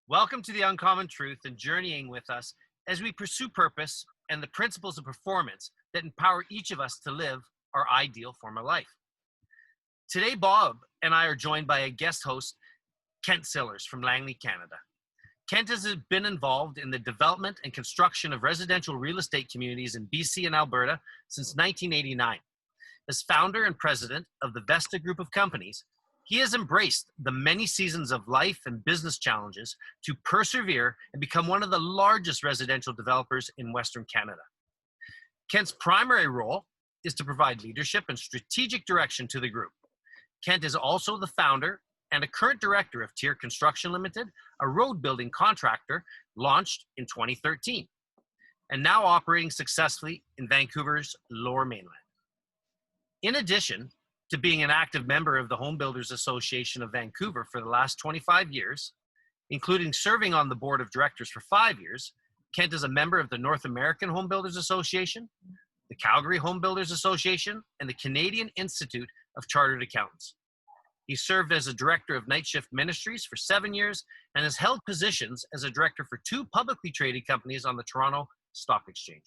Welcome to the Uncommon Truth and journeying with us as we pursue purpose and the principles of performance that empower each of us to live our ideal form of life. Today, Bob and I are joined by a guest host, Kent Sillars from Langley, Canada. Kent has been involved in the development and construction of residential real estate communities in BC and Alberta since 1989. As founder and president of the Vesta Group of Companies, he has embraced the many seasons of life and business challenges to persevere and become one of the largest residential developers in Western Canada. Kent's primary role is to provide leadership and strategic direction to the group. Kent is also the founder and a current director of Tier Construction Limited, a road building contractor launched in 2013, and now operating successfully in Vancouver's Lower Mainland. In addition to being an active member of the Home Builders Association of Vancouver for the last 25 years, including serving on the board of directors for 5 years, Kent is a member of the North American Home Builders Association, the Calgary Home Builders Association, and the Canadian Institute of Chartered Accountants. He served as a director of Night Shift Ministries for 7 years and has held positions as a director for 2 publicly traded companies on the Toronto Stock Exchange.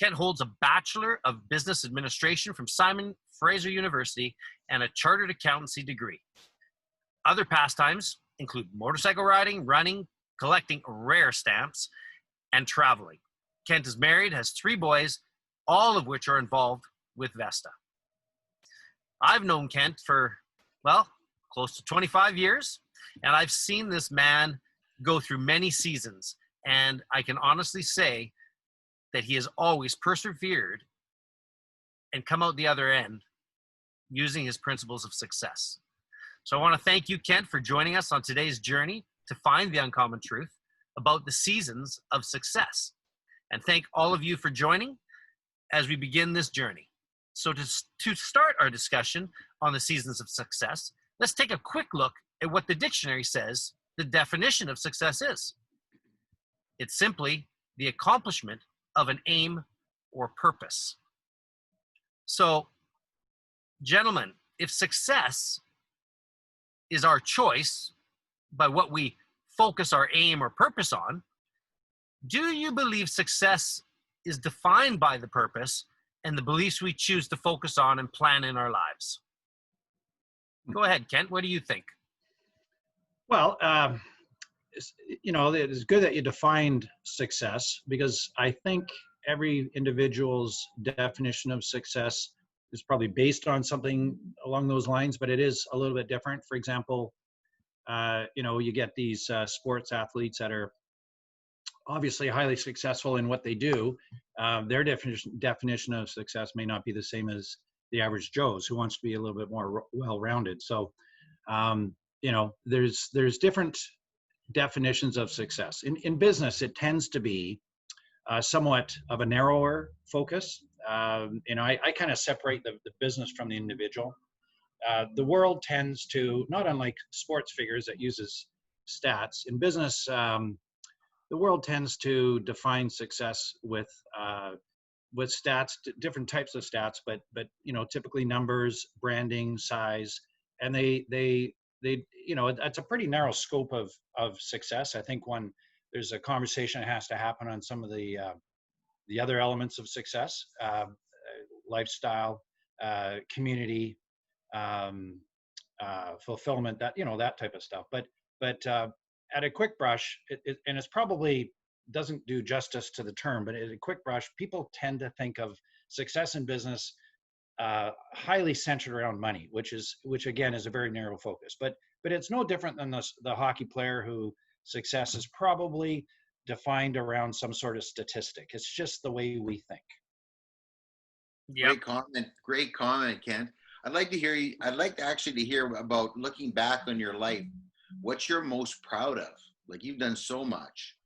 Kent holds a Bachelor of Business Administration from Simon Fraser University and a Chartered Accountancy degree. Other pastimes include motorcycle riding, running, collecting rare stamps, and traveling. Kent is married, has 3 boys, all of which are involved with Vesta. I've known Kent for, close to 25 years, and I've seen this man go through many seasons, and I can honestly say that he has always persevered and come out the other end using his principles of success. So I want to thank you, Kent, for joining us on today's journey to find the uncommon truth about the seasons of success. And thank all of you for joining as we begin this journey. So to start our discussion on the seasons of success, let's take a quick look at what the dictionary says the definition of success is. It's simply the accomplishment of an aim or purpose. So, gentlemen, if success is our choice by what we focus our aim or purpose on, do you believe success is defined by the purpose and the beliefs we choose to focus on and plan in our lives? Go ahead, Kent. What do you think? Well, it's good that you defined success, because I think every individual's definition of success is probably based on something along those lines, but it is a little bit different. For example, you get these sports athletes that are obviously highly successful in what they do. Their definition of success may not be the same as the average Joe's, who wants to be a little bit more well-rounded. So, there's different definitions of success. In business, it tends to be somewhat of a narrower focus. I kind of separate the business from the individual. The world tends to, not unlike sports figures that uses stats, in business, the world tends to define success with stats, different types of stats, but typically numbers, branding, size, and they it's a pretty narrow scope of success. I think there's a conversation that has to happen on some of the other elements of success, lifestyle, community, fulfillment, that type of stuff. But at a quick brush, and it's probably doesn't do justice to the term, but at a quick brush, people tend to think of success in business highly centered around money, which again is a very narrow focus. But it's no different than the hockey player who success is probably defined around some sort of statistic. It's just the way we think. Yep. Great comment, Kent. I'd like to hear about looking back on your life. What you're most proud of? Like, you've done so much,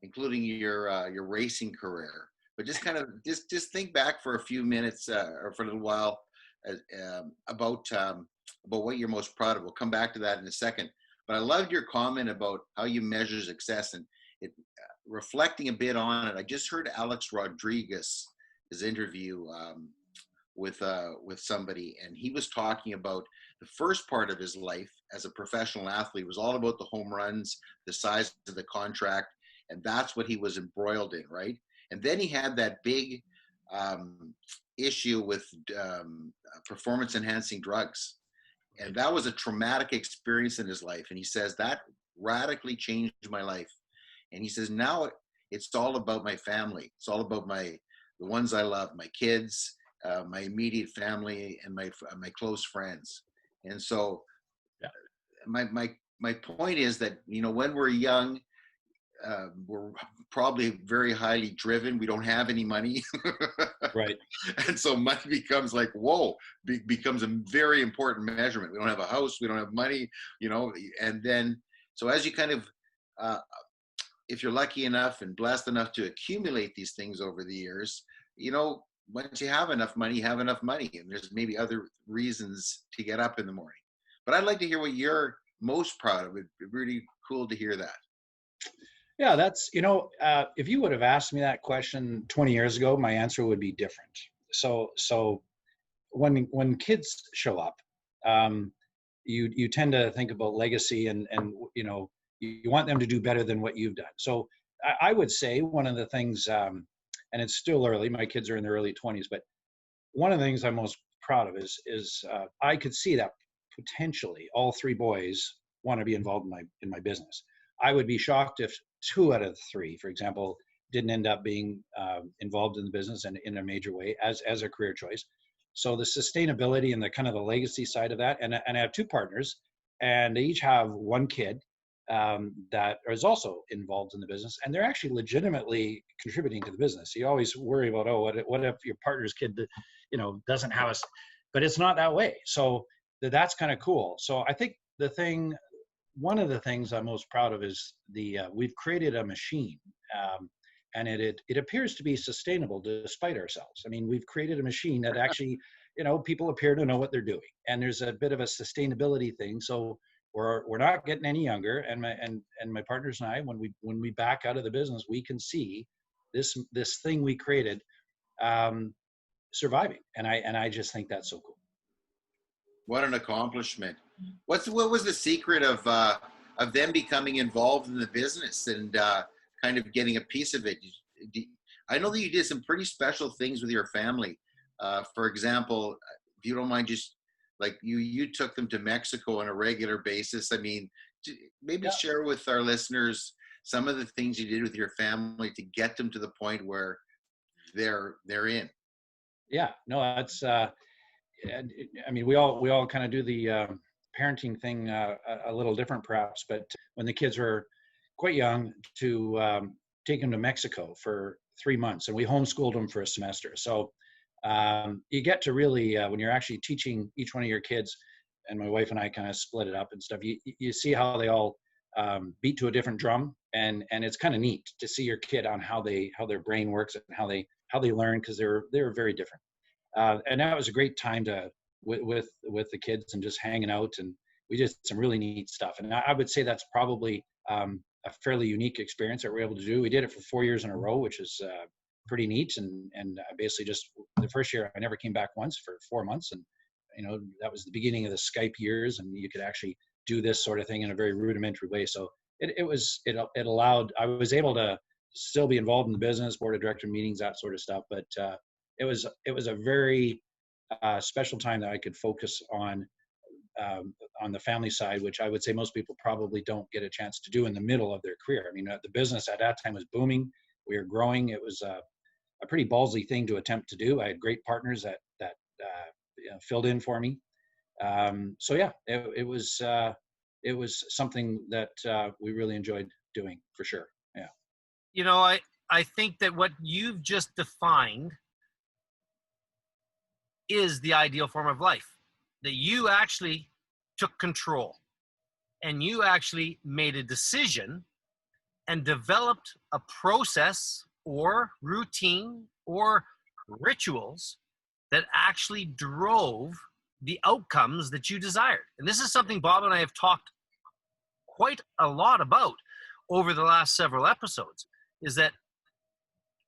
including your racing career. But just kind of just think back for a few minutes or for a little while about what you're most proud of. We'll come back to that in a second. But I loved your comment about how you measure success, and reflecting a bit on it. I just heard Alex Rodriguez's interview with somebody, and he was talking about the first part of his life as a professional athlete was all about the home runs, the size of the contract, and that's what he was embroiled in, right? And then he had that big issue with performance enhancing drugs, and that was a traumatic experience in his life. And he says that radically changed my life. And he says now it's all about my family. It's all about the ones I love, my kids, my immediate family, and my close friends. And so, Yeah. My point is that, you know, when we're young, we're probably very highly driven. We don't have any money. Right. And so money becomes like, whoa, becomes a very important measurement. We don't have a house, we don't have money, you know, and then, so as you kind of, if you're lucky enough and blessed enough to accumulate these things over the years, you know, once you have enough money, you have enough money, and there's maybe other reasons to get up in the morning. But I'd like to hear what you're most proud of. It'd be really cool to hear that. Yeah, that's, you know, if you would have asked me that question 20 years ago, my answer would be different. So when kids show up, you tend to think about legacy and you know, you want them to do better than what you've done. So I would say one of the things, and it's still early, my kids are in their early 20s, but one of the things I'm most proud of is I could see that potentially all three boys want to be involved in my business. I would be shocked if 2 out of 3, for example, didn't end up being involved in the business and in a major way as a career choice. So the sustainability and the kind of the legacy side of that, and I have 2 partners, and they each have 1 kid that is also involved in the business, and they're actually legitimately contributing to the business. You always worry about, oh, what if your partner's kid, you know, doesn't have us, but it's not that way. So that's kind of cool. So I think one of the things I'm most proud of is we've created a machine, and it appears to be sustainable despite ourselves. I mean, we've created a machine that actually, you know, people appear to know what they're doing, and there's a bit of a sustainability thing. So we're not getting any younger, and my partners and I, when we back out of the business, we can see this thing we created surviving, and I just think that's so cool. What an accomplishment! What was the secret of them becoming involved in the business and kind of getting a piece of it? I know that you did some pretty special things with your family. For example, if you don't mind, just like you took them to Mexico on a regular basis. I mean, maybe share with our listeners some of the things you did with your family to get them to the point where they're in. Yeah, no, that's. I mean, we all kind of do the parenting thing a little different, perhaps. But when the kids were quite young, to take them to Mexico for 3 months, and we homeschooled them for a semester. So you get to really, when you're actually teaching each one of your kids, and my wife and I kind of split it up and stuff, you see how they all beat to a different drum, and it's kind of neat to see your kid on how their brain works and how they learn, because they're very different. And that was a great time with the kids and just hanging out, and we did some really neat stuff. And I would say that's probably a fairly unique experience that we're able to do. We did it for 4 years in a row, which is pretty neat. And I basically just, the first year I never came back once for 4 months, and you know, that was the beginning of the Skype years, and you could actually do this sort of thing in a very rudimentary way. So it allowed, I was able to still be involved in the business, board of director meetings, that sort of stuff, but it was a very special time that I could focus on the family side, which I would say most people probably don't get a chance to do in the middle of their career. I mean, the business at that time was booming. We were growing. It was a pretty ballsy thing to attempt to do. I had great partners that you know, filled in for me. So yeah, it was something that we really enjoyed doing, for sure. Yeah. You know, I think that what you've just defined is the ideal form of life, that you actually took control and you actually made a decision and developed a process or routine or rituals that actually drove the outcomes that you desired. And this is something Bob and I have talked quite a lot about over the last several episodes, is that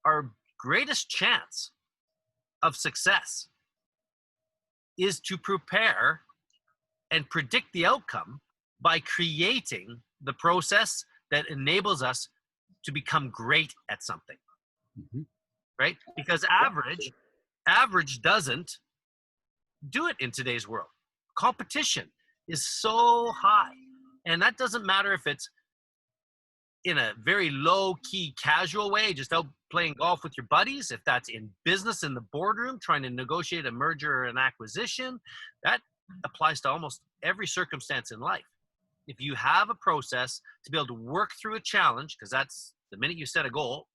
our greatest chance of success is to prepare and predict the outcome by creating the process that enables us to become great at something. Mm-hmm. Right? Because average doesn't do it in today's world. Competition is so high, and that doesn't matter if it's in a very low key casual way, just out playing golf with your buddies, if that's in business in the boardroom trying to negotiate a merger or an acquisition. That applies to almost every circumstance in life. If you have a process to be able to work through a challenge, because that's the minute you set a goal,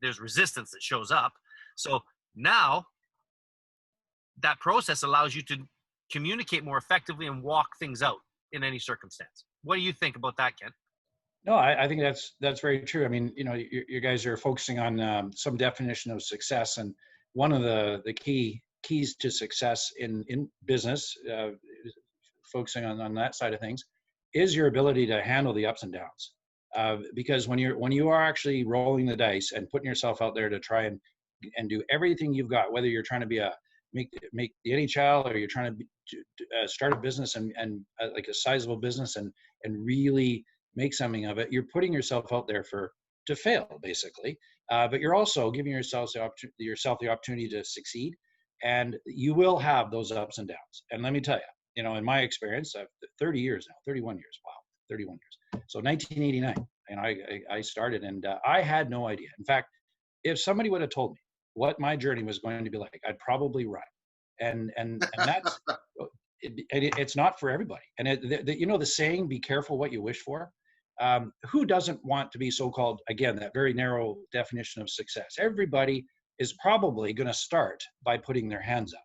there's resistance that shows up. So now that process allows you to communicate more effectively and walk things out in any circumstance. What do you think about that, Ken? No, I think that's very true. I mean, you guys are focusing on some definition of success, and one of the keys to success in business, focusing on that side of things, is your ability to handle the ups and downs. Because when you are actually rolling the dice and putting yourself out there to try and do everything you've got, whether you're trying to make the NHL, or you're trying to start a business and like a sizable business and really make something of it, you're putting yourself out there to fail, basically. But you're also giving yourself the opportunity to succeed, and you will have those ups and downs. And let me tell you, in my experience, I've 30 years now, 31 years. Wow, 31 years. So 1989, and I started, and I had no idea. In fact, if somebody would have told me what my journey was going to be like, I'd probably run. And that's it's not for everybody. And the saying, "Be careful what you wish for." Who doesn't want to be so-called, again, that very narrow definition of success? Everybody is probably going to start by putting their hands up.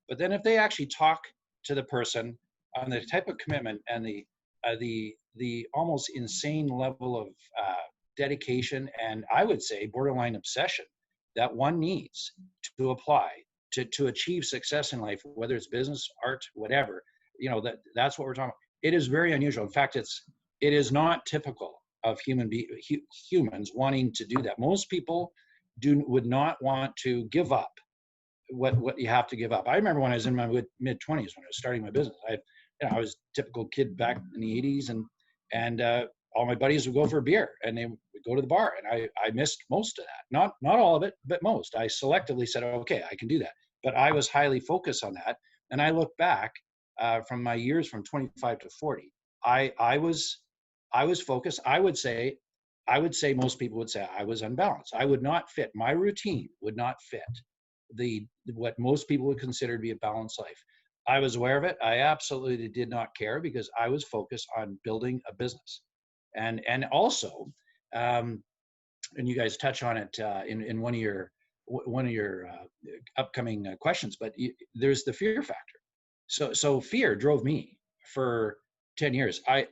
But then if they actually talk to the person on the type of commitment and the almost insane level of dedication, and I would say borderline obsession, that one needs to apply to achieve success in life, whether it's business, art, whatever, that's what we're talking about. It is very unusual. In fact, it is not typical of humans wanting to do that. Most people would not want to give up what you have to give up. I remember when I was in my mid 20s, when I was starting my business, I was a typical kid back in the 80s, and all my buddies would go for a beer and they would go to the bar, and I missed most of that. Not all of it, but most. I selectively said, okay, I can do that. But I was highly focused on that. And I look back from my years from 25 to 40, I was focused. I would say most people would say I was unbalanced. I would not fit. My routine would not fit what most people would consider to be a balanced life. I was aware of it. I absolutely did not care, because I was focused on building a business. And also, and you guys touch on it in one of your upcoming questions, but there's the fear factor. So fear drove me for 10 years. I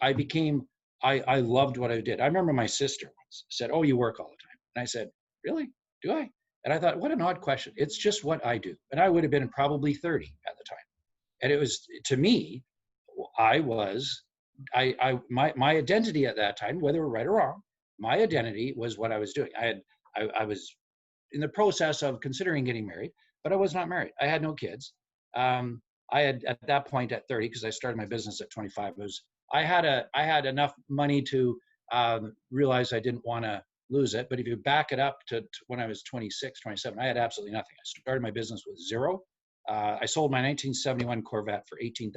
loved what I did. I remember my sister once said, "Oh, you work all the time." And I said, "Really? Do I?" And I thought, what an odd question. It's just what I do. And I would have been probably 30 at the time. And it was, to me, my identity at that time, whether right or wrong, my identity was what I was doing. I was in the process of considering getting married, but I was not married. I had no kids. I had, at that point at 30, because I started my business at 25, I had enough money to realize I didn't want to lose it. But if you back it up to when I was 26, 27, I had absolutely nothing. I started my business with zero. I sold my 1971 Corvette for $18,000.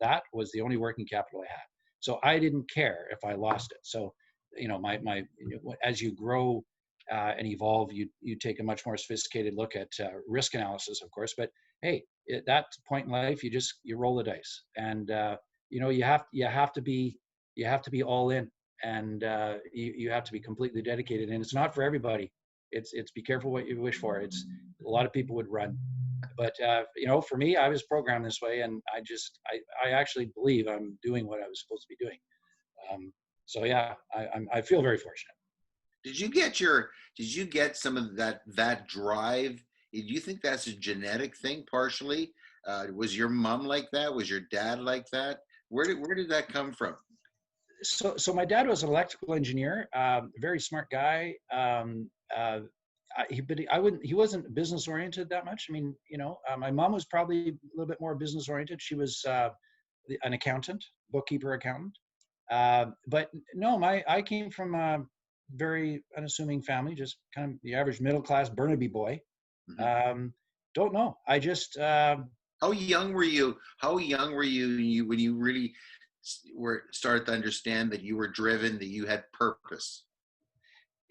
That was the only working capital I had. So I didn't care if I lost it. So, as you grow and evolve, you take a much more sophisticated look at risk analysis, of course. But hey, at that point in life, you roll the dice, and you have to be all in, and you have to be completely dedicated. And it's not for everybody. It's be careful what you wish for. It's a lot of people would run. But for me, I was programmed this way, and I actually believe I'm doing what I was supposed to be doing. So yeah, I feel very fortunate. Did you get some of that drive? Do you think that's a genetic thing partially? Was your mom like that? Was your dad like that? Where did that come from? So my dad was an electrical engineer, very smart guy. he wasn't business oriented that much. I mean, my mom was probably a little bit more business oriented. She was an accountant, bookkeeper, accountant. But no, I came from a very unassuming family, just kind of the average middle class Burnaby boy. Mhm. Don't know. I just How young were you? How young were you when you really were started to understand that you were driven, that you had purpose?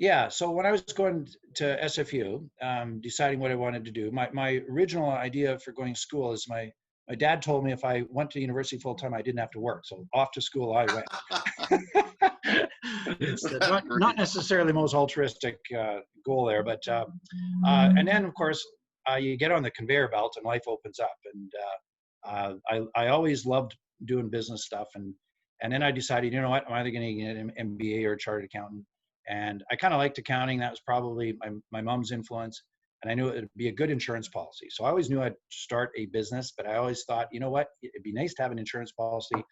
yeah. So when I was going to SFU, deciding what I wanted to do, my original idea for going to school is my dad told me if I went to university full time, I didn't have to work. So off to school I went. It's That's not great. necessarily the most altruistic goal there, but and then of course you get on the conveyor belt and life opens up. And I always loved doing business stuff, and then I decided, you know what, I'm either going to get an MBA or a chartered accountant. And I kind of liked accounting. That was probably my mom's influence. And I knew it would be a good insurance policy. So I always knew I'd start a business, but I always thought, you know what, it'd be nice to have an insurance policy.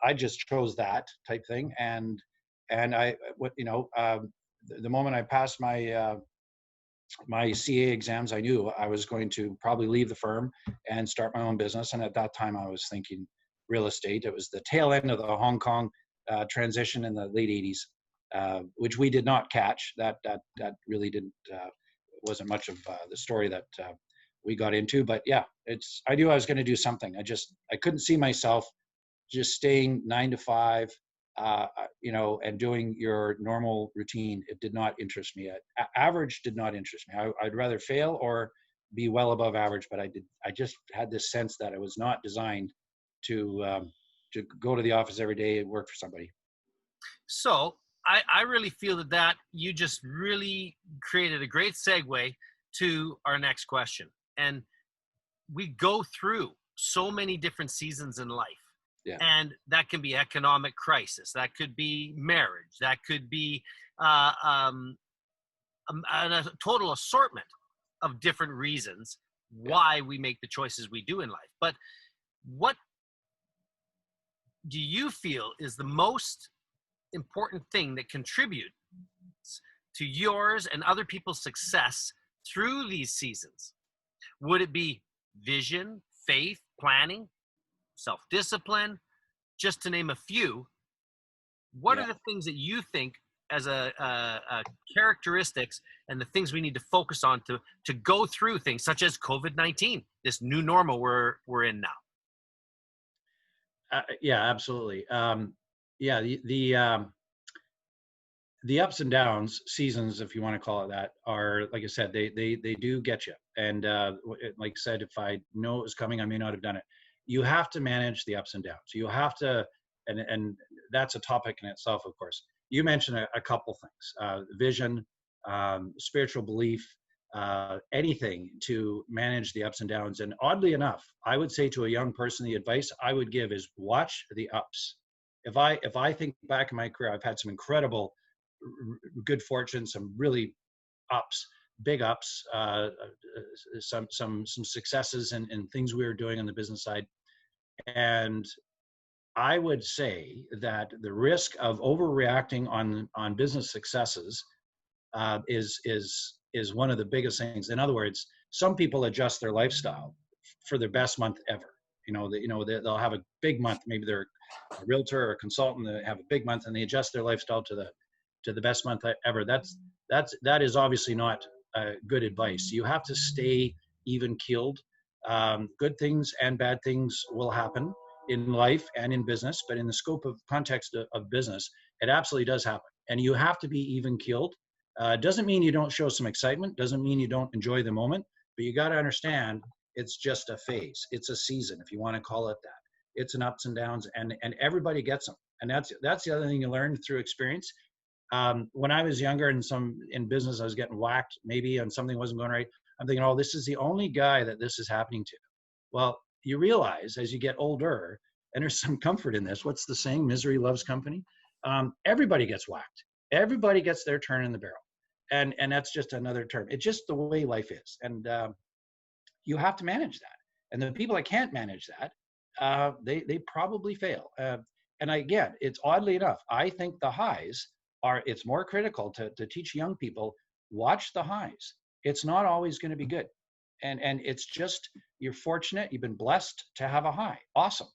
I just chose that type thing. And the moment I passed my CA exams, I knew I was going to probably leave the firm and start my own business. And at that time, I was thinking real estate. It was the tail end of the Hong Kong transition in the late '80s, which we did not catch. That really didn't wasn't much of the story that we got into. But yeah, I knew I was going to do something. I couldn't see myself just staying 9 to 5. And doing your normal routine. It did not interest me. Average did not interest me. I'd rather fail or be well above average, but I just had this sense that I was not designed to go to the office every day and work for somebody. So I really feel that you just really created a great segue to our next question. And we go through so many different seasons in life. Yeah. And that can be economic crisis. That could be marriage. That could be a total assortment of different reasons why we make the choices we do in life. But what do you feel is the most important thing that contributes to yours and other people's success through these seasons? Would it be vision, faith, planning, self-discipline, just to name a few? What are the things that you think as a characteristics and the things we need to focus on to go through things such as COVID-19, this new normal we're in now? Yeah, absolutely. Yeah, the ups and downs, seasons, if you want to call it that, are, like I said, they do get you. And like I said, if I know it was coming, I may not have done it. You have to manage the ups and downs. You have to, and that's a topic in itself, of course. You mentioned a couple things: vision, spiritual belief, anything to manage the ups and downs. And oddly enough, I would say to a young person, the advice I would give is watch the ups. If I think back in my career, I've had some incredible good fortune, some really ups, big ups, some successes and things we were doing on the business side. And I would say that the risk of overreacting on business successes is one of the biggest things. In other words, some people adjust their lifestyle for their best month ever. They'll have a big month. Maybe they're a realtor or a consultant. They have a big month and they adjust their lifestyle to the best month ever. That is obviously not good advice. You have to stay even keeled. Good things and bad things will happen in life and in business, but in the scope of context of business, it absolutely does happen. And you have to be even keeled. Doesn't mean you don't show some excitement, doesn't mean you don't enjoy the moment, but you got to understand it's just a phase. It's a season, if you want to call it that. It's an ups and downs, and everybody gets them. And that's the other thing you learn through experience. When I was younger and in business, I was getting whacked maybe and something wasn't going right. I'm thinking, oh, this is the only guy that this is happening to. Well, you realize as you get older, and there's some comfort in this. What's the saying? Misery loves company. Everybody gets whacked. Everybody gets their turn in the barrel. And that's just another term. It's just the way life is. And you have to manage that. And the people that can't manage that, they probably fail. And again, it's oddly enough, I think the highs it's more critical to teach young people watch the highs. It's not always going to be good. And it's just, you're fortunate, you've been blessed to have a high. Awesome.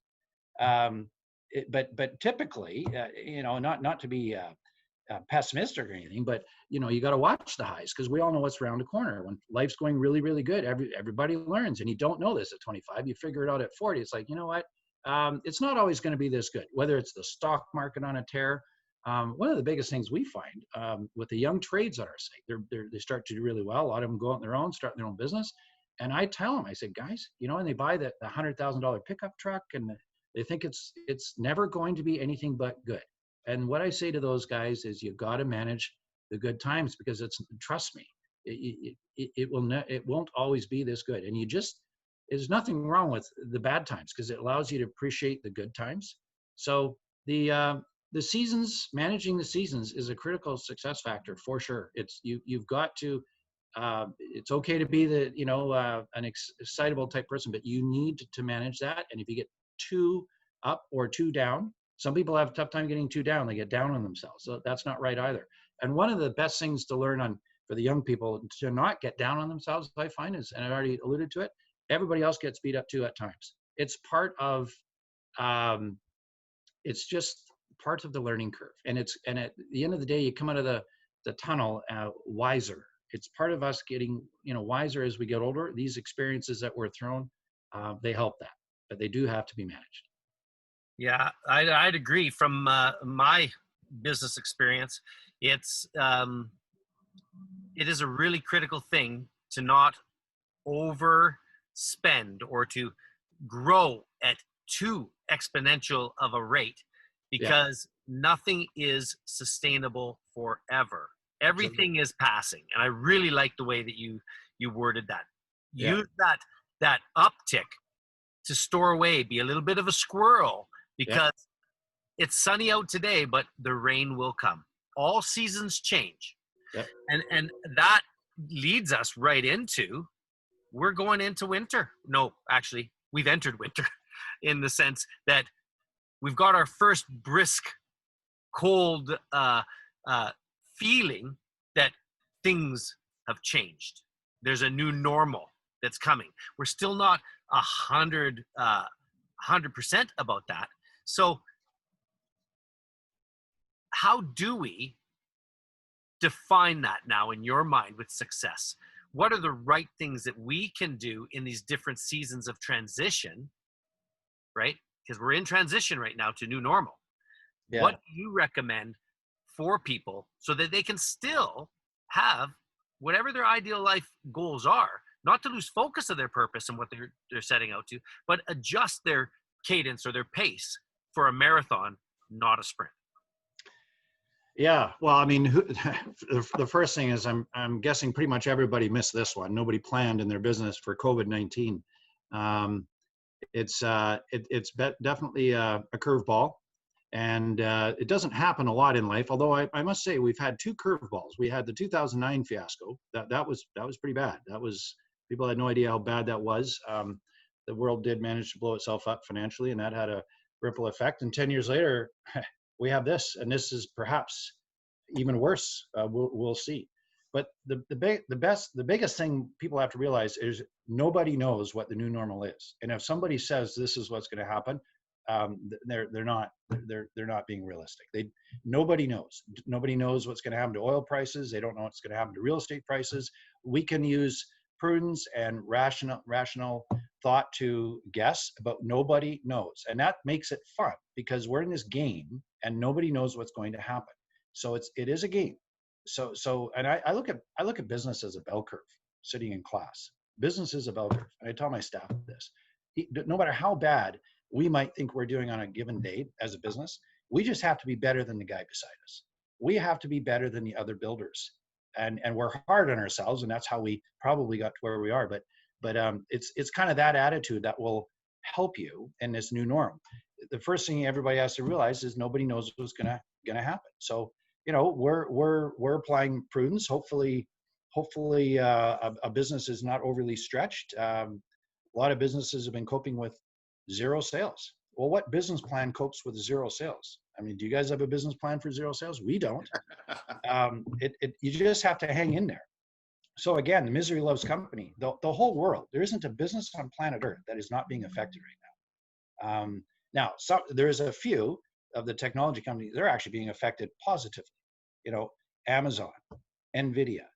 But typically, not to be pessimistic or anything, but you got to watch the highs, because we all know what's around the corner. When life's going really, really good, everybody learns, and you don't know this at 25. You figure it out at 40. It's like, you know what? It's not always going to be this good. Whether it's the stock market on a tear, one of the biggest things we find with the young trades on our site, they start to do really well. A lot of them go out on their own, start their own business, and I tell them, I say, guys, and they buy the $100,000 pickup truck, and they think it's never going to be anything but good. And what I say to those guys is, you got to manage the good times, because trust me, it won't always be this good. And there's nothing wrong with the bad times, because it allows you to appreciate the good times. So the seasons, managing the seasons is a critical success factor for sure. You've got to, it's okay to be an excitable type person, but you need to manage that. And if you get too up or too down, some people have a tough time getting too down. They get down on themselves. So that's not right either. And one of the best things to learn for the young people to not get down on themselves, I find, is, and I already alluded to it, everybody else gets beat up too at times. It's part of, it's just part of the learning curve. And at the end of the day, you come out of the tunnel wiser. It's part of us getting, wiser as we get older. These experiences that we're thrown, they help that, but they do have to be managed. Yeah, I'd agree. From my business experience, it is a really critical thing to not overspend or to grow at too exponential of a rate, because nothing is sustainable forever. Everything is passing. And I really like the way that you worded that. Use that uptick to store away, be a little bit of a squirrel, because it's sunny out today, but the rain will come. All seasons change. And that leads us right into, we're going into winter. No, actually, we've entered winter in the sense that we've got our first brisk, cold feeling that things have changed. There's a new normal that's coming. We're still not 100% about that. So how do we define that now in your mind with success? What are the right things that we can do in these different seasons of transition, right? Because we're in transition right now to new normal. What do you recommend for people so that they can still have whatever their ideal life goals are, not to lose focus of their purpose and what they're setting out to, but adjust their cadence or their pace for a marathon, not a sprint? Yeah, well, I mean, the first thing is, I'm guessing pretty much everybody missed this one. Nobody planned in their business for COVID-19. It's definitely a curveball, and it doesn't happen a lot in life. Although I must say, we've had two curveballs. We had the 2009 fiasco. That was pretty bad. People had no idea how bad that was. The world did manage to blow itself up financially, and that had a ripple effect. And 10 years later, we have this, and this is perhaps even worse. We'll see. But the biggest thing people have to realize is nobody knows what the new normal is. And if somebody says this is what's going to happen, they're not being realistic. Nobody knows. Nobody knows what's going to happen to oil prices. They don't know what's going to happen to real estate prices. We can use prudence and rational thought to guess, but nobody knows. And that makes it fun, because we're in this game and nobody knows what's going to happen. So it is a game. And I look at business as a bell curve. Sitting in class, business is a bell curve. And I tell my staff this: no matter how bad we might think we're doing on a given day as a business, we just have to be better than the guy beside us. We have to be better than the other builders. And we're hard on ourselves, and that's how we probably got to where we are. But it's kind of that attitude that will help you in this new norm. The first thing everybody has to realize is nobody knows what's gonna happen. So we're applying prudence. Hopefully a business is not overly stretched. A lot of businesses have been coping with zero sales. Well, what business plan copes with zero sales? I mean, do you guys have a business plan for zero sales? We don't. You just have to hang in there. So again, the misery loves company. The whole world, there isn't a business on planet Earth that is not being affected right now. Now, there is a few of the technology companies, they're actually being affected positively. Amazon, Nvidia,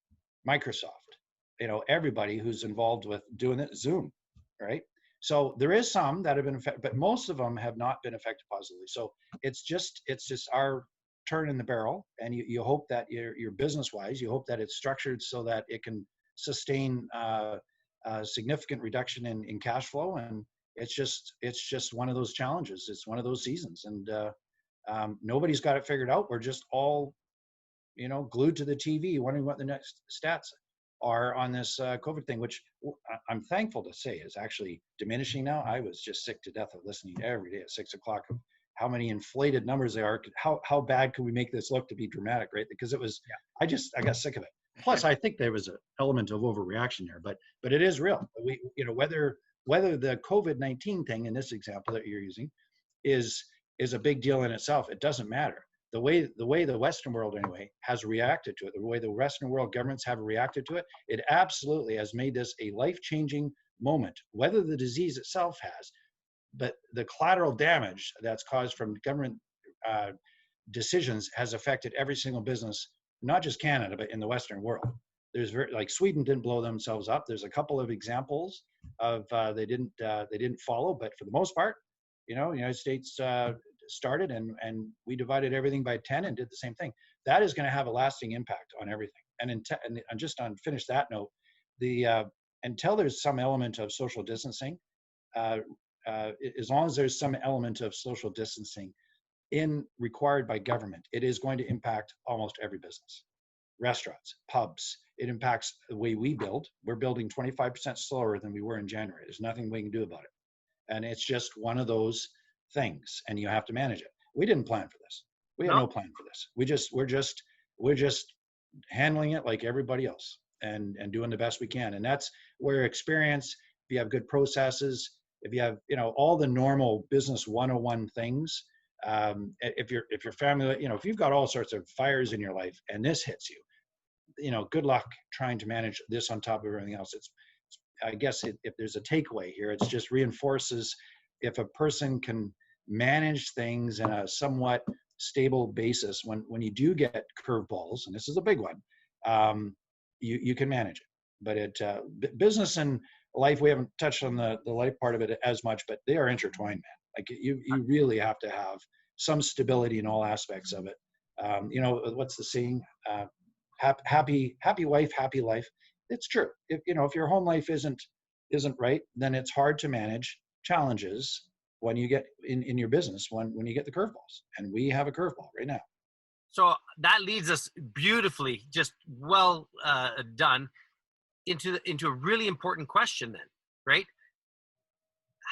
Microsoft, everybody who's involved with doing it, Zoom, right? So there is some that have been affected, but most of them have not been affected positively. So it's just our turn in the barrel, and you hope that your business-wise, you hope that it's structured so that it can sustain a significant reduction in cash flow. And it's just one of those challenges. It's one of those seasons, and nobody's got it figured out. We're just all glued to the TV, wondering what the next stats are on this COVID thing, which I'm thankful to say is actually diminishing now. I was just sick to death of listening every day at 6 o'clock of how many inflated numbers they are. How bad can we make this look to be dramatic, right? Because it was, I got sick of it. Plus, I think there was an element of overreaction there, but it is real. Whether the COVID-19 thing in this example that you're using is a big deal in itself, it doesn't matter. The way the Western world anyway has reacted to it, the way the Western world governments have reacted to it, it absolutely has made this a life-changing moment. Whether the disease itself has, but the collateral damage that's caused from government decisions has affected every single business, not just Canada, but in the Western world. There's like Sweden didn't blow themselves up. There's a couple of examples of they didn't follow, but for the most part, the United States started and we divided everything by 10 and did the same thing. That is going to have a lasting impact on everything. And just on finish that note, until there's some element of social distancing, as long as there's some element of social distancing required by government, it is going to impact almost every business. Restaurants, pubs, it impacts the way we build. We're building 25% slower than we were in January. There's nothing we can do about it. And it's just one of those things, and you have to manage it. We didn't plan for this. We had no plan for this. We're just handling it like everybody else and doing the best we can. And that's where experience, if you have good processes, if you have, all the normal business 101 things, if your family, if you've got all sorts of fires in your life and this hits you, good luck trying to manage this on top of everything else. I guess if there's a takeaway here, it's just reinforces if a person can manage things in a somewhat stable basis, when you do get curveballs, and this is a big one, you can manage it. But business and life, we haven't touched on the life part of it as much, but they are intertwined, man. Like you really have to have some stability in all aspects of it. What's the saying? Happy wife, happy life. It's true. If your home life isn't right, then it's hard to manage challenges when you get in your business, when you get the curveballs, and we have a curveball right now. So that leads us beautifully, just well done, into a really important question then, right?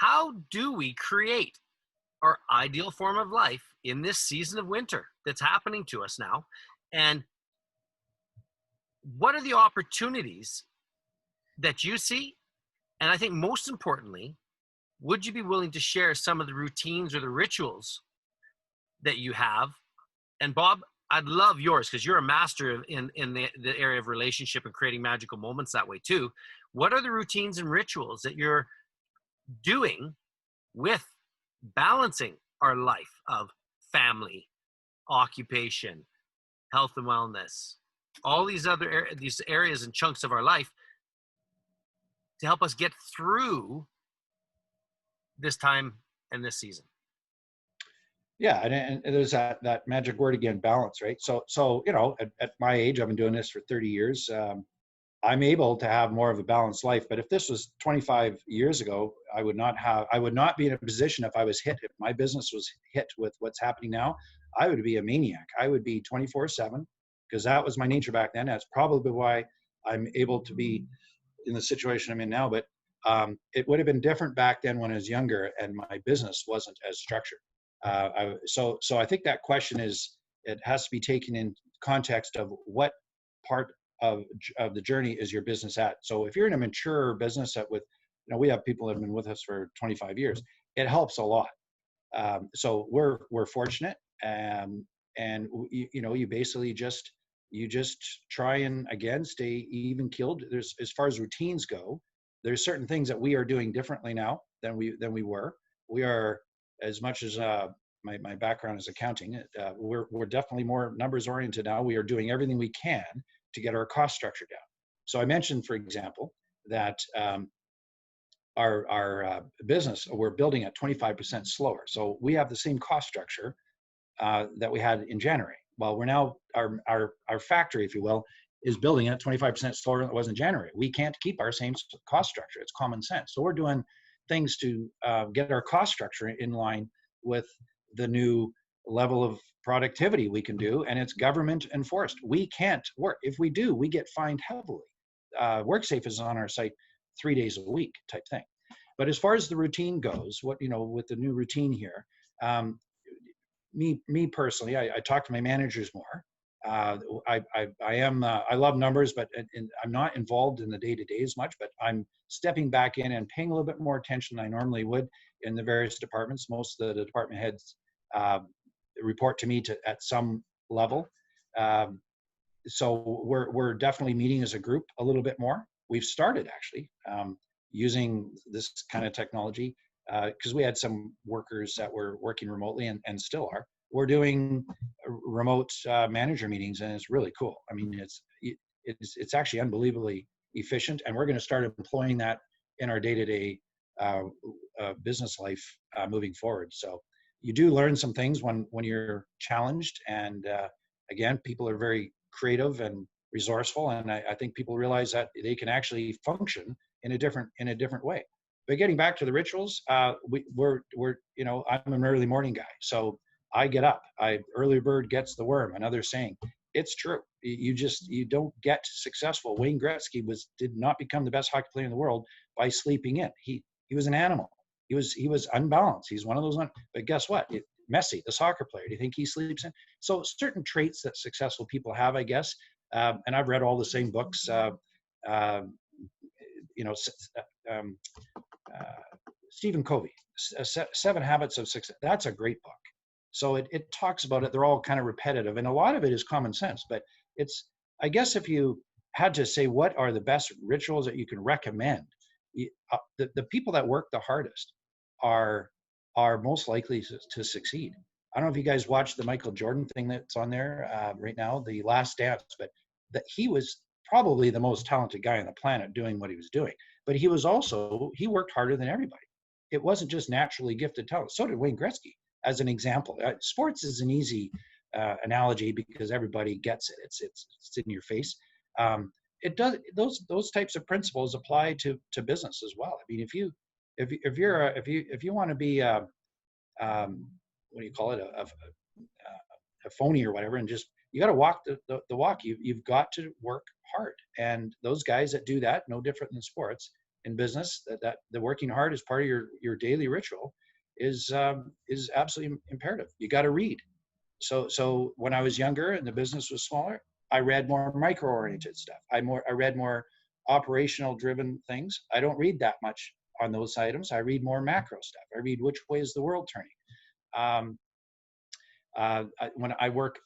How do we create our ideal form of life in this season of winter that's happening to us now? And what are the opportunities that you see? And I think most importantly, would you be willing to share some of the routines or the rituals that you have? And Bob, I'd love yours because you're a master in the area of relationship and creating magical moments that way too. What are the routines and rituals that you're doing with balancing our life of family, occupation, health and wellness, all these other these areas and chunks of our life to help us get through this time and this season? Yeah, and there's that magic word again, balance, right? So at my age, I've been doing this for 30 years. I'm able to have more of a balanced life. But if this was 25 years ago, I would not be in a position if my business was hit with what's happening now, I would be a maniac. I would be 24/7 because that was my nature back then. That's probably why I'm able to be in the situation I'm in now. But it would have been different back then when I was younger and my business wasn't as structured. So I think that question it has to be taken in context of what part of the journey is your business at. So if you're in a mature business we have people that have been with us for 25 years, it helps a lot. So we're fortunate, and you basically just try and again stay even keeled. There's, as far as routines go, there's certain things that we are doing differently now than we were. We are, as much as my background is accounting, we're definitely more numbers oriented now. We are doing everything we can to get our cost structure down. So I mentioned, for example, that our business, we're building at 25% slower. So we have the same cost structure that we had in January. Well, we're now, our factory, if you will, is building at 25% slower than it was in January. We can't keep our same cost structure. It's common sense. So we're doing things to get our cost structure in line with the new level of productivity we can do, and it's government enforced. We can't work. If we do, we get fined heavily. WorkSafe is on our site 3 days a week type thing. But as far as the routine goes, with the new routine here, me personally, I talk to my managers more. I love numbers, but I'm not involved in the day-to-day as much, but I'm stepping back in and paying a little bit more attention than I normally would in the various departments. Most of the department heads report to me at some level. So we're definitely meeting as a group a little bit more. We've started actually using this kind of technology because we had some workers that were working remotely and still are. We're doing remote manager meetings, and it's really cool. I mean, it's actually unbelievably efficient, and we're going to start employing that in our day-to-day business life moving forward. So you do learn some things when you're challenged, and again, people are very creative and resourceful, and I think people realize that they can actually function in a different way. But getting back to the rituals, we're I'm an early morning guy, so I get up. Early bird gets the worm. Another saying. It's true. You don't get successful. Wayne Gretzky did not become the best hockey player in the world by sleeping in. He was an animal. He was unbalanced. He's one of those. But guess what? Messi, the soccer player. Do you think he sleeps in? So certain traits that successful people have, I guess. And I've read all the same books. Stephen Covey, 7 Habits of Success. That's a great book. So it talks about it. They're all kind of repetitive, and a lot of it is common sense. But I guess if you had to say what are the best rituals that you can recommend, the people that work the hardest are most likely to succeed. I don't know if you guys watched the Michael Jordan thing that's on there right now, The Last Dance, but that he was probably the most talented guy on the planet doing what he was doing. But he worked harder than everybody. It wasn't just naturally gifted talent. So did Wayne Gretzky, as an example. Sports is an easy analogy because everybody gets it. It's in your face. It does. Those types of principles apply to business as well. I mean, if you want to be what do you call it, a phony or whatever, and just you got to walk the walk. You've got to work hard, and those guys that do that, no different than sports. In business, that the working hard is part of your daily ritual is absolutely imperative. You got to read. So when I was younger and the business was smaller, I read more micro-oriented stuff. I read more operational driven things. I don't read that much on those items. I read more macro stuff. I read which way is the world turning. When I work,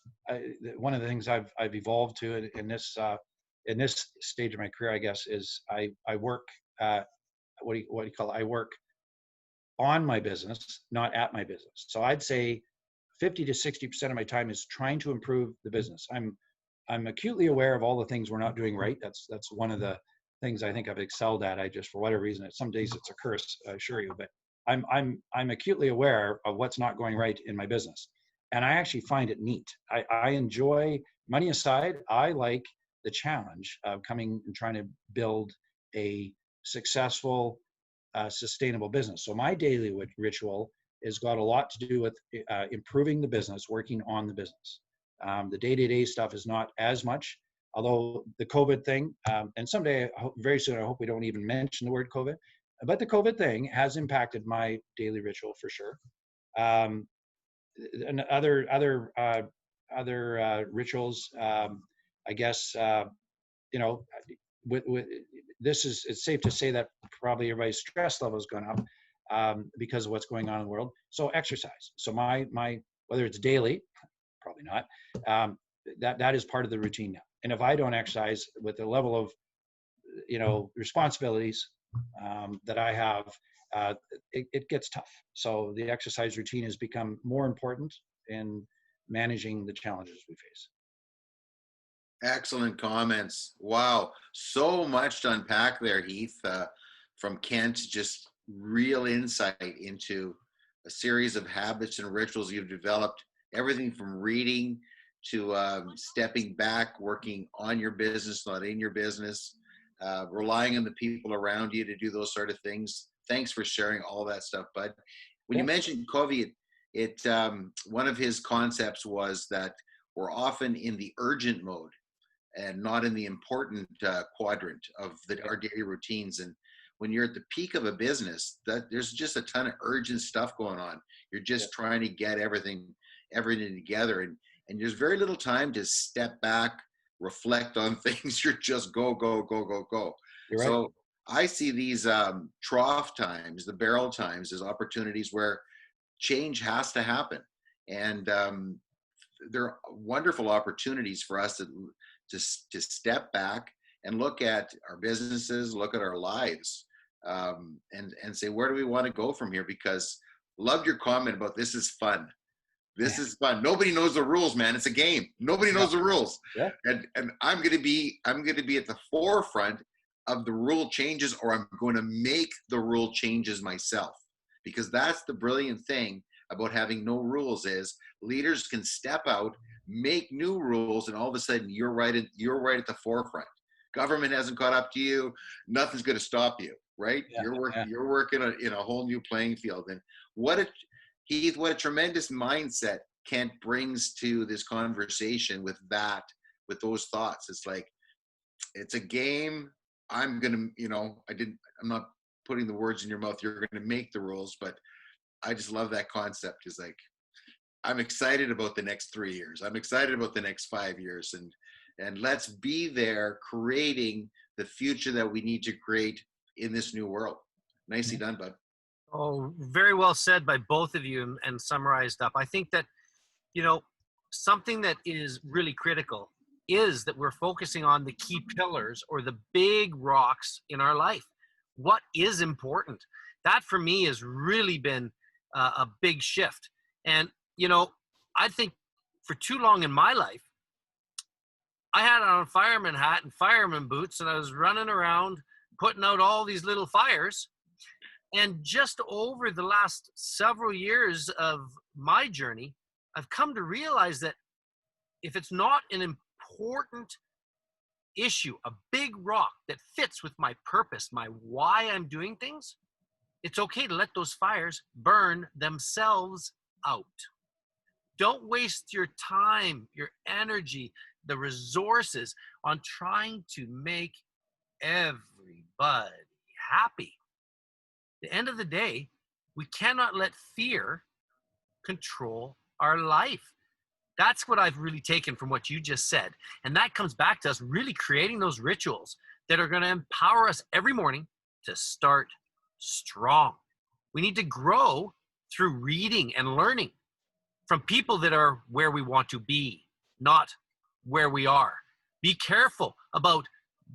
one of the things I've evolved to in this stage of my career, I guess, is I work. What do you call it? I work on my business, not at my business. So I'd say 50 to 60% of my time is trying to improve the business. I'm acutely aware of all the things we're not doing right. That's one of the things I think I've excelled at. I just, for whatever reason, some days it's a curse, I assure you, but I'm acutely aware of what's not going right in my business. And I actually find it neat. I enjoy, money aside, I like the challenge of coming and trying to build a successful, sustainable business. So my daily ritual has got a lot to do with improving the business, working on the business. The day-to-day stuff is not as much, although the COVID thing, and someday, very soon, I hope we don't even mention the word COVID, but the COVID thing has impacted my daily ritual for sure. And other rituals, I guess, with it's safe to say that probably everybody's stress level has gone up because of what's going on in the world. So exercise. So my whether it's daily, probably not, that is part of the routine now. And if I don't exercise with the level of, responsibilities that I have, it gets tough. So the exercise routine has become more important in managing the challenges we face. Excellent comments. Wow. So much to unpack there, Heath, from Kent, just real insight into a series of habits and rituals you've developed, everything from reading to stepping back, working on your business, not in your business, relying on the people around you to do those sort of things. Thanks for sharing all that stuff, bud. When you mentioned COVID, one of his concepts was that we're often in the urgent mode and not in the important quadrant of our daily routines. And when you're at the peak of a business, that there's just a ton of urgent stuff going on. You're just trying to get everything together, and there's very little time to step back, reflect on things. You're just go, go, go, go, go. You're right. So I see these trough times, the barrel times, as opportunities where change has to happen, and they're wonderful opportunities for us to step back and look at our businesses, look at our lives, and say, where do we want to go from here? Because loved your comment about this is fun. This is fun. Nobody knows the rules, man. It's a game. Nobody knows the rules. Yeah. And I'm gonna be at the forefront of the rule changes, or I'm going to make the rule changes myself. Because that's the brilliant thing about having no rules, is leaders can step out, make new rules, and all of a sudden you're right at the forefront. Government hasn't caught up to you. Nothing's going to stop you, right? Yeah, You're working in a whole new playing field. And Heath, what a tremendous mindset Kent brings to this conversation with those thoughts. It's like, it's a game. I'm not putting the words in your mouth. You're going to make the rules, but I just love that concept. Is like, I'm excited about the next 3 years. I'm excited about the next 5 years, and let's be there creating the future that we need to create in this new world. Nicely done, bud. Oh, very well said by both of you, and summarized up. I think that, something that is really critical is that we're focusing on the key pillars or the big rocks in our life. What is important? That for me has really been a big shift. And, I think for too long in my life, I had on a fireman hat and fireman boots, and I was running around putting out all these little fires. And just over the last several years of my journey, I've come to realize that if it's not an important issue, a big rock that fits with my purpose, my why I'm doing things, it's okay to let those fires burn themselves out. Don't waste your time, your energy, the resources on trying to make everybody happy. At the end of the day, we cannot let fear control our life. That's what I've really taken from what you just said. And that comes back to us really creating those rituals that are going to empower us every morning to start strong. We need to grow through reading and learning from people that are where we want to be, not where we are. Be careful about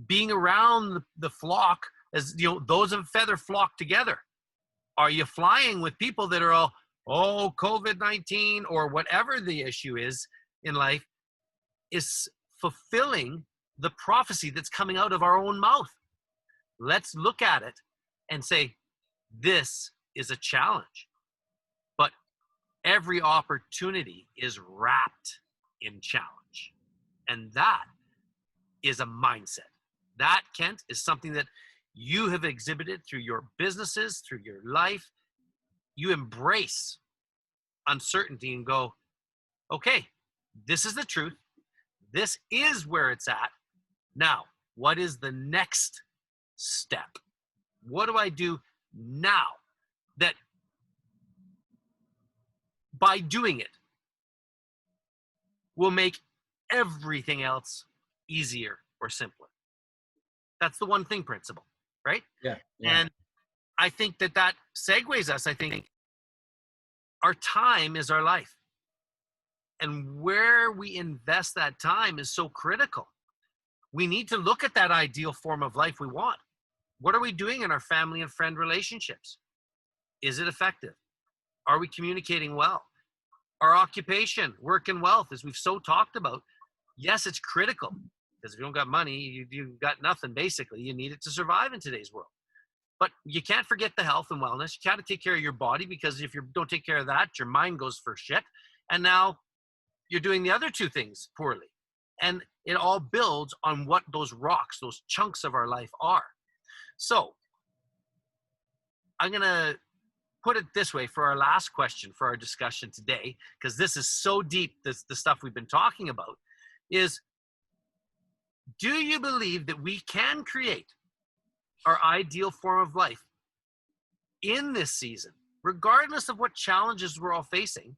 being around the flock, as those of a feather flock together. Are you flying with people that are all, COVID-19 or whatever the issue is in life is fulfilling the prophecy that's coming out of our own mouth? Let's look at it and say, this is a challenge. But every opportunity is wrapped in challenge. And that is a mindset. That, Kent, is something that you have exhibited through your businesses, through your life. You embrace uncertainty and go, okay, this is the truth. This is where it's at. Now, what is the next step? What do I do now that by doing it will make everything else easier or simpler? That's the one thing principle, right? Yeah. And I think that segues us. I think our time is our life. And where we invest that time is so critical. We need to look at that ideal form of life we want. What are we doing in our family and friend relationships? Is it effective? Are we communicating well? Our occupation, work, and wealth, as we've so talked about, yes, it's critical, because if you don't got money, you've got nothing, basically. You need it to survive in today's world. But you can't forget the health and wellness. You got to take care of your body, because if you don't take care of that, your mind goes for shit. And now you're doing the other two things poorly. And it all builds on what those rocks, those chunks of our life are. So I'm going to put it this way for our last question for our discussion today, because this is so deep, the stuff we've been talking about, is, do you believe that we can create our ideal form of life in this season, regardless of what challenges we're all facing?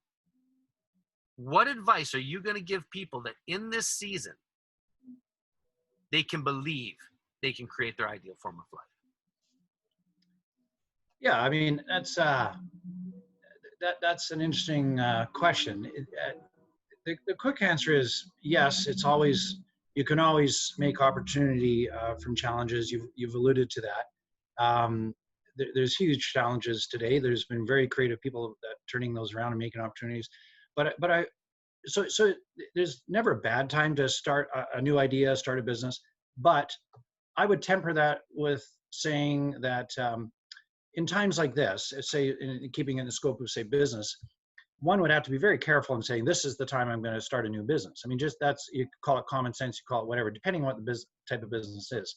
What advice are you going to give people that in this season, they can believe they can create their ideal form of life? Yeah, I mean, that's an interesting question. The quick answer is yes. It's always, you can always make opportunity from challenges. You've alluded to that. There's huge challenges today. There's been very creative people that turning those around and making opportunities. So there's never a bad time to start a new idea, start a business. But I would temper that with saying that in times like this, say, in keeping in the scope of, say, business, one would have to be very careful in saying, this is the time I'm going to start a new business. I mean, just that's, you call it common sense, you call it whatever, depending on what the type of business is.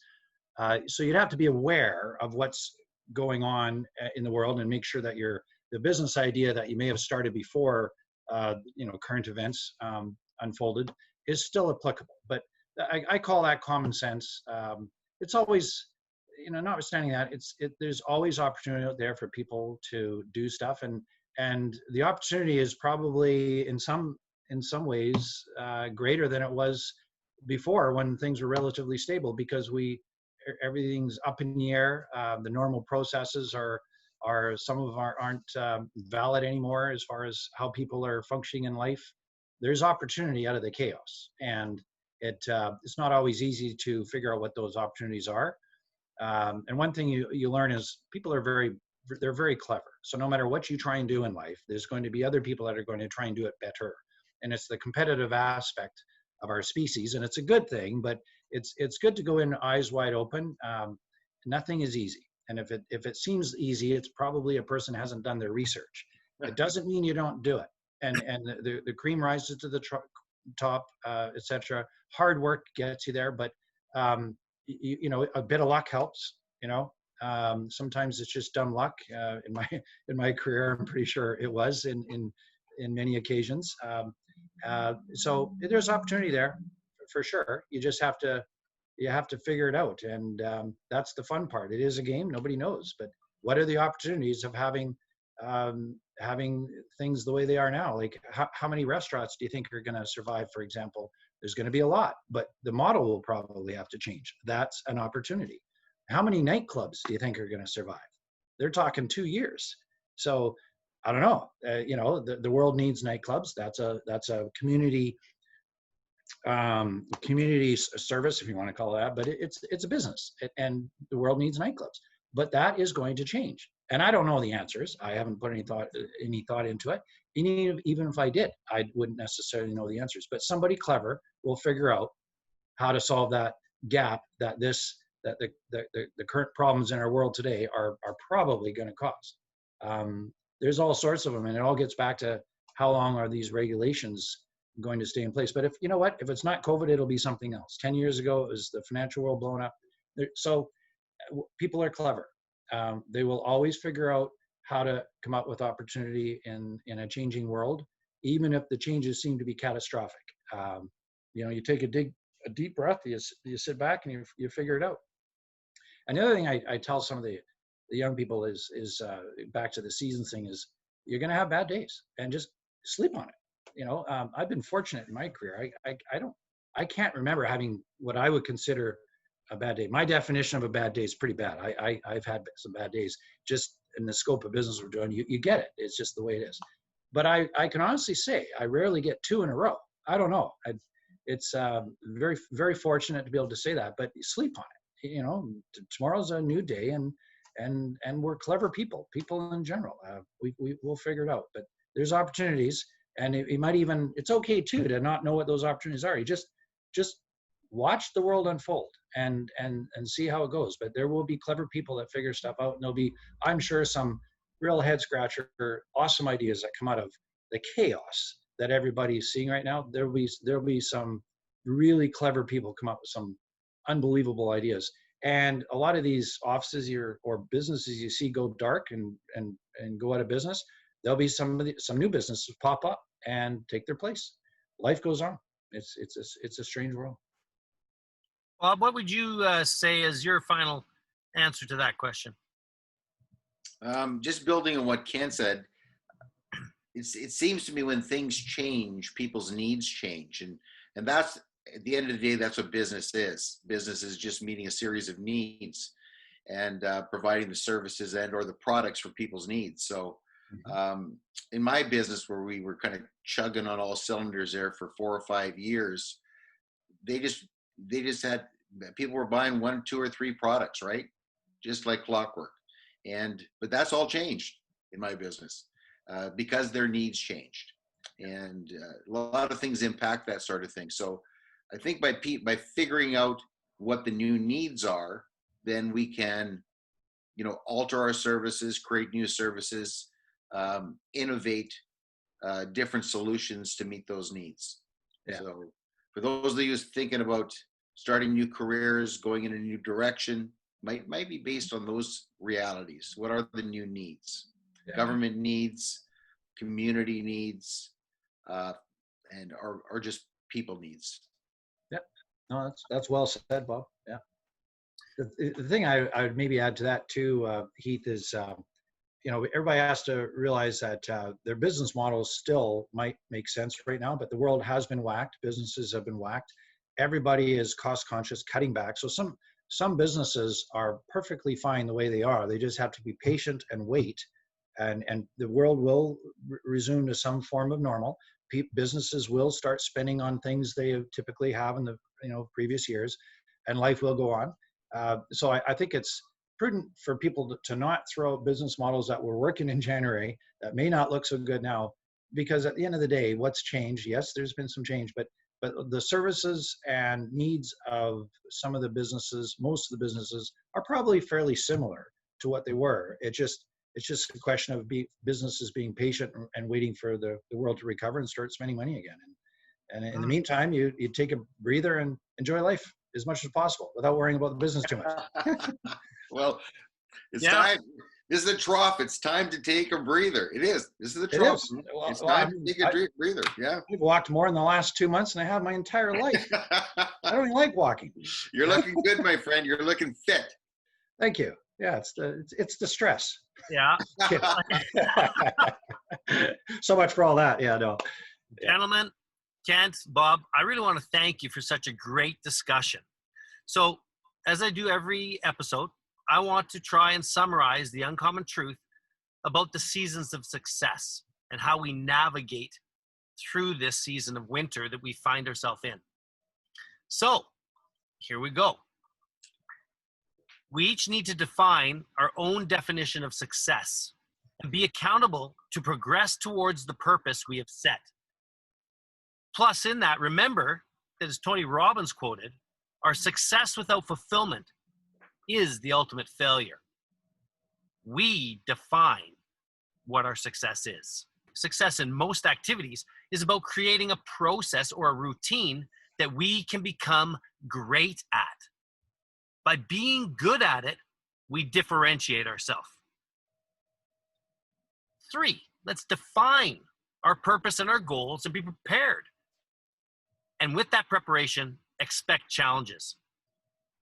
So you'd have to be aware of what's going on in the world and make sure that the business idea that you may have started before, current events unfolded is still applicable. But I call that common sense. It's always, notwithstanding that, there's always opportunity out there for people to do stuff, and the opportunity is probably in some ways greater than it was before when things were relatively stable, because everything's up in the air. The normal processes are some of them aren't valid anymore as far as how people are functioning in life. There's opportunity out of the chaos, and it's not always easy to figure out what those opportunities are. And one thing you learn is people are they're very clever. So no matter what you try and do in life, there's going to be other people that are going to try and do it better. And it's the competitive aspect of our species, and it's a good thing, but it's good to go in eyes wide open. Nothing is easy. And if it seems easy, it's probably a person hasn't done their research. It doesn't mean you don't do it. And the cream rises to the top, etc. Hard work gets you there, but a bit of luck helps. Sometimes it's just dumb luck. In my career, I'm pretty sure it was in many occasions. So there's opportunity there for sure. You just have to figure it out, and that's the fun part. It is a game. Nobody knows, but what are the opportunities of having things the way they are now? Like how many restaurants do you think are going to survive, for example? There's going to be a lot, but the model will probably have to change. That's an opportunity. How many nightclubs do you think are going to survive? They're talking 2 years. So I don't know. The world needs nightclubs. That's a community service, if you want to call it that. But it's a business, and the world needs nightclubs. But that is going to change. And I don't know the answers. I haven't put any thought into it. Even if I did, I wouldn't necessarily know the answers. But somebody clever will figure out how to solve that gap that the current problems in our world today are probably going to cause. There's all sorts of them, and it all gets back to how long are these regulations going to stay in place. But if it's not COVID, it'll be something else. 10 years ago, it was the financial world blowing up. So people are clever. They will always figure out how to come up with opportunity in a changing world, even if the changes seem to be catastrophic. You take a deep breath, you sit back and you figure it out. And the other thing I tell some of the young people is back to the season thing, is you're going to have bad days, and just sleep on it. I've been fortunate in my career. I can't remember having what I would consider a bad day. My definition of a bad day is pretty bad. I've had some bad days just in the scope of business we're doing. You get it. It's just the way it is. but I can honestly say I rarely get 2 in a row. I don't know. It's very, very fortunate to be able to say that, but sleep on it. You know, tomorrow's a new day, and we're clever people in general. We'll figure it out, but there's opportunities, and it might even, it's okay too to not know what those opportunities are. You just watch the world unfold and see how it goes. But there will be clever people that figure stuff out, and there'll be, I'm sure, some real head scratcher, awesome ideas that come out of the chaos that everybody's seeing right now. There'll be some really clever people come up with some unbelievable ideas. And a lot of these offices or businesses you see go dark and go out of business, there'll be some new businesses pop up and take their place. Life goes on. It's a strange world. Bob, what would you say as your final answer to that question? Just building on what Ken said, it seems to me when things change, people's needs change, and that's, at the end of the day, that's what business is. Business is just meeting a series of needs and providing the services and or the products for people's needs. So in my business, where we were kind of chugging on all cylinders there for 4 or 5 years, they just had, people were buying 1, 2, or 3 products, right? Just like clockwork. But that's all changed in my business because their needs changed. And a lot of things impact that sort of thing. So I think by figuring out what the new needs are, then we can, alter our services, create new services, innovate different solutions to meet those needs. Yeah. So for those of you thinking about starting new careers, going in a new direction, might be based on those realities. What are the new needs? Yeah. Government needs, community needs, and or just people needs. Yeah, no, that's well said, Bob. Yeah. The thing I would maybe add to that too, Heath, is everybody has to realize that their business models still might make sense right now, but the world has been whacked. Businesses have been whacked. Everybody is cost conscious, cutting back. So some businesses are perfectly fine the way they are. They just have to be patient and wait, and the world will resume to some form of normal. Businesses will start spending on things they typically have in the previous years, and life will go on. So I think it's prudent for people to not throw out business models that were working in January that may not look so good now, because at the end of the day, what's changed? Yes, there's been some change, but the services and needs of some of the businesses, most of the businesses, are probably fairly similar to what they were. It's just a question of businesses being patient and waiting for the world to recover and start spending money again. And in the meantime, you take a breather and enjoy life as much as possible without worrying about the business too much. Well, it's time. This is the trough. It's time to take a breather. It is. This is the trough. It's time to take a breather. Yeah. I've walked more in the last 2 months than I have my entire life. I don't even like walking. You're looking good, my friend. You're looking fit. Thank you. Yeah, it's the stress. Yeah. So much for all that. Yeah, no. Gentlemen, Kent, Bob, I really want to thank you for such a great discussion. So, as I do every episode, I want to try and summarize the uncommon truth about the seasons of success and how we navigate through this season of winter that we find ourselves in. So, here we go. We each need to define our own definition of success and be accountable to progress towards the purpose we have set. Plus, in that, remember that, as Tony Robbins quoted, our success without fulfillment is the ultimate failure. We define what our success is. Success in most activities is about creating a process or a routine that we can become great at. By being good at it, we differentiate ourselves. 3, let's define our purpose and our goals and be prepared. And with that preparation, expect challenges.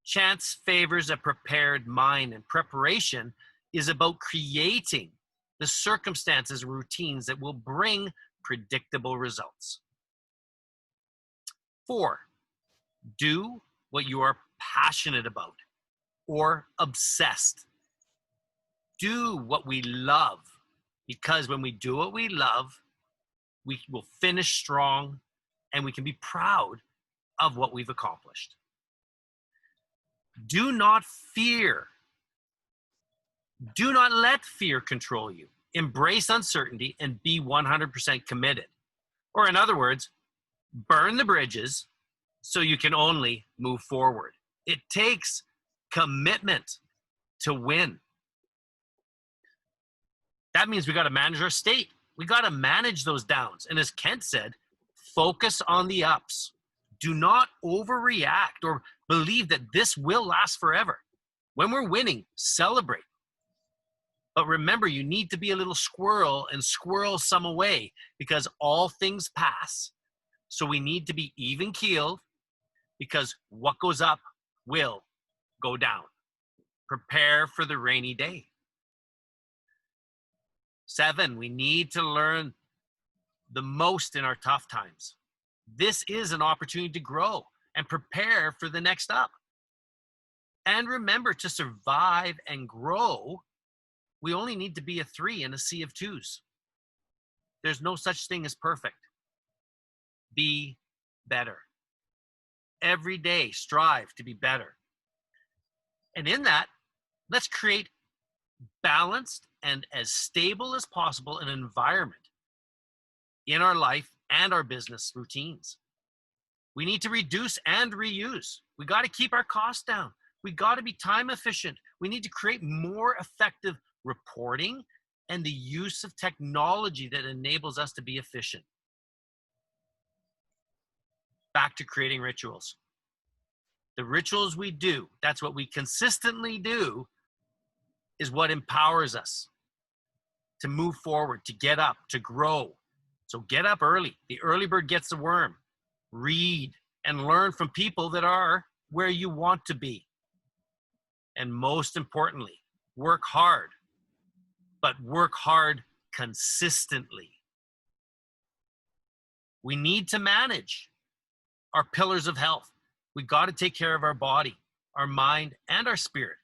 Chance favors a prepared mind, and preparation is about creating the circumstances and routines that will bring predictable results. 4, do what you are passionate about or obsessed. Do what we love, because when we do what we love, we will finish strong, and we can be proud of what we've accomplished. Do not fear. Do not let fear control you. Embrace uncertainty and be 100% committed. Or in other words, burn the bridges so you can only move forward. It takes commitment to win. That means we got to manage our state. We got to manage those downs. And as Kent said, focus on the ups. Do not overreact or believe that this will last forever. When we're winning, celebrate. But remember, you need to be a little squirrel and squirrel some away, because all things pass. So we need to be even keeled, because what goes up will go down. Prepare for the rainy day. 7, we need to learn the most in our tough times. This is an opportunity to grow and prepare for the next up. And remember, to survive and grow, we only need to be a 3 in a sea of 2s. There's no such thing as perfect. Be better. Every day, strive to be better. And in that, let's create balanced and as stable as possible an environment in our life and our business routines. We need to reduce and reuse. We got to keep our costs down. We got to be time efficient. We need to create more effective reporting and the use of technology that enables us to be efficient. Back to creating rituals. The rituals we do, that's what we consistently do, is what empowers us to move forward, to get up, to grow. So get up early. The early bird gets the worm. Read and learn from people that are where you want to be. And most importantly, work hard, but work hard consistently. We need to manage our pillars of health. We got to take care of our body, our mind, and our spirit,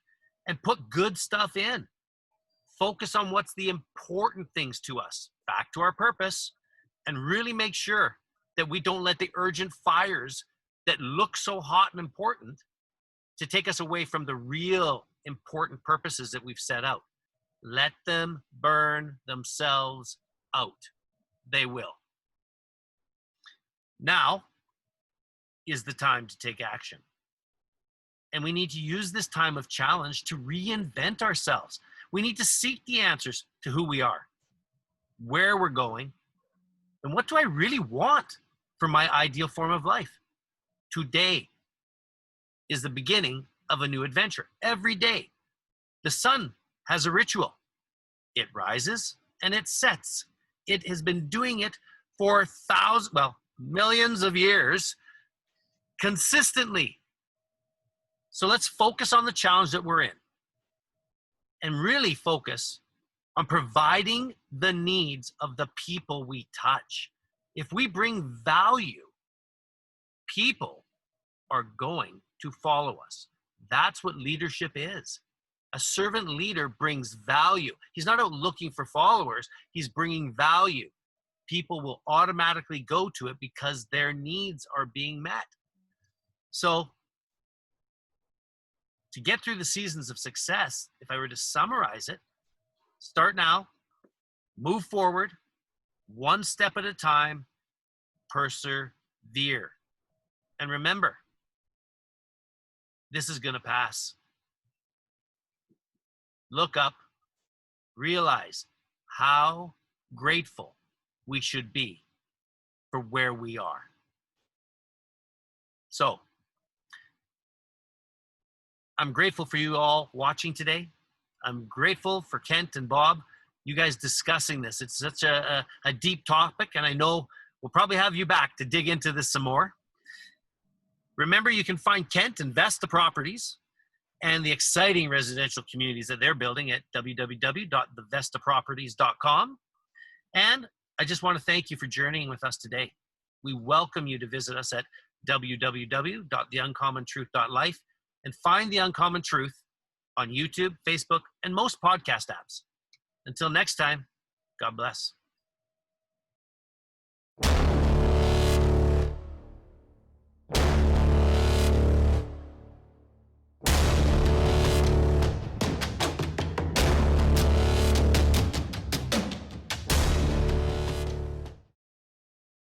and put good stuff in. Focus on what's the important things to us, back to our purpose, and really make sure that we don't let the urgent fires that look so hot and important to take us away from the real important purposes that we've set out. Let them burn themselves out. They will. Now is the time to take action. And we need to use this time of challenge to reinvent ourselves. We need to seek the answers to who we are, where we're going, and what do I really want for my ideal form of life. Today is the beginning of a new adventure. Every day, the sun has a ritual. It rises and it sets. It has been doing it for millions of years consistently. So let's focus on the challenge that we're in and really focus on providing the needs of the people we touch. If we bring value, people are going to follow us. That's what leadership is. A servant leader brings value. He's not out looking for followers. He's bringing value. People will automatically go to it because their needs are being met. So to get through the seasons of success, if I were to summarize it, start now, move forward, one step at a time, persevere. And remember, this is going to pass. Look up, realize how grateful we should be for where we are. So, I'm grateful for you all watching today. I'm grateful for Kent and Bob, you guys discussing this. It's such a deep topic, and I know we'll probably have you back to dig into this some more. Remember, you can find Kent and Vesta Properties and the exciting residential communities that they're building at www.thevestaproperties.com. And I just want to thank you for journeying with us today. We welcome you to visit us at www.theuncommontruth.life and find The Uncommon Truth on YouTube, Facebook, and most podcast apps. Until next time, God bless.